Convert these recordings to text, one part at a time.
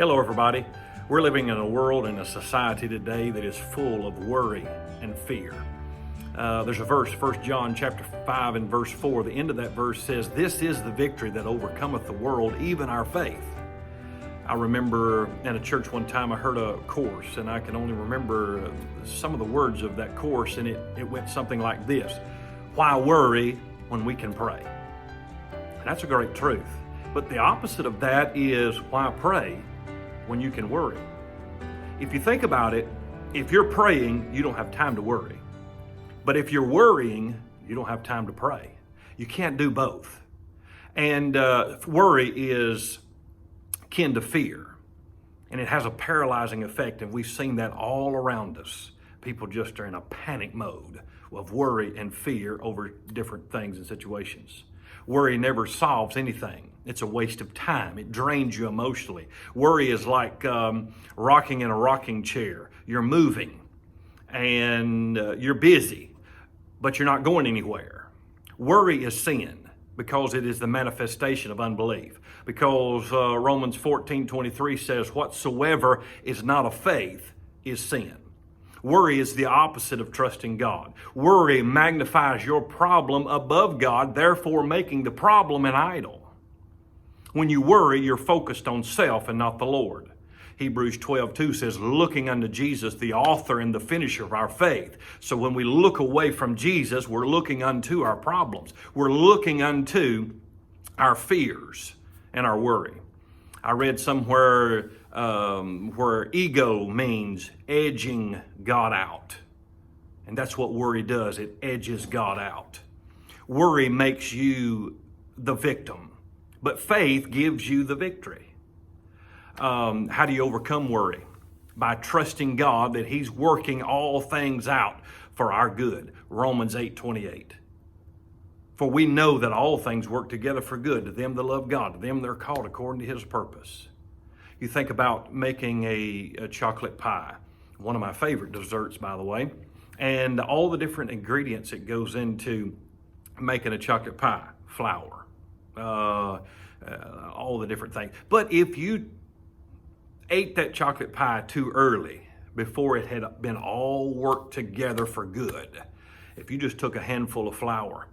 Hello, everybody. We're living in a world and a society today that is full of worry and fear. There's a verse, 1 John chapter 5 and verse 4. The end of that verse says, "This is the victory that overcometh the world, even our faith." I remember in a church one time I heard a course, and I can only remember some of the words of that course, and it went something like this: "Why worry when we can pray?" And that's a great truth. But the opposite of that is, why pray when you can worry? If you think about it, if you're praying, you don't have time to worry. But if you're worrying, you don't have time to pray. You can't do both. And worry is kin to fear, and it has a paralyzing effect, and we've seen that all around us. People just are in a panic mode of worry and fear over different things and situations. Worry never solves anything. It's a waste of time. It drains you emotionally. Worry is like rocking in a rocking chair. You're moving and you're busy, but you're not going anywhere. Worry is sin because it is the manifestation of unbelief. Because Romans 14:23 says, "Whatsoever is not of faith is sin." Worry is the opposite of trusting God. Worry magnifies your problem above God, therefore making the problem an idol. When you worry, you're focused on self and not the Lord. Hebrews 12:2 says, "Looking unto Jesus, the author and the finisher of our faith." So when we look away from Jesus, we're looking unto our problems. We're looking unto our fears and our worry. I read somewhere where ego means edging God out. And that's what worry does. It edges God out. Worry makes you the victim, but faith gives you the victory. How do you overcome worry? By trusting God that He's working all things out for our good. Romans 8:28. "For we know that all things work together for good to them that love God, to them that are called according to His purpose." You think about making a chocolate pie, one of my favorite desserts, by the way, and all the different ingredients that goes into making a chocolate pie: flour, all the different things. But if you ate that chocolate pie too early, before it had been all worked together for good, if you just took a handful of flour,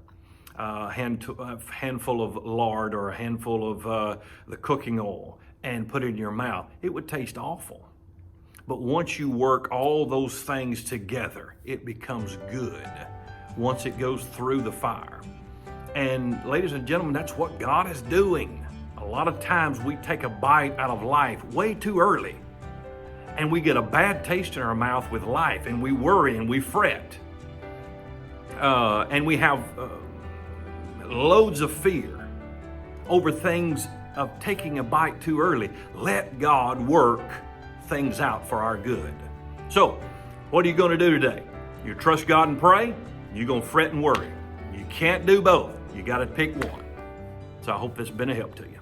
a handful of lard, or a handful of the cooking oil, and put it in your mouth, it would taste awful. But once you work all those things together, it becomes good once it goes through the fire. And ladies and gentlemen, that's what God is doing. A lot of times we take a bite out of life way too early, and we get a bad taste in our mouth with life, and we worry and we fret. And we have loads of fear over things of taking a bite too early. Let God work things out for our good. So, what are you going to do today? You trust God and pray? You're going to fret and worry. You can't do both. You got to pick one. So I hope this has been a help to you.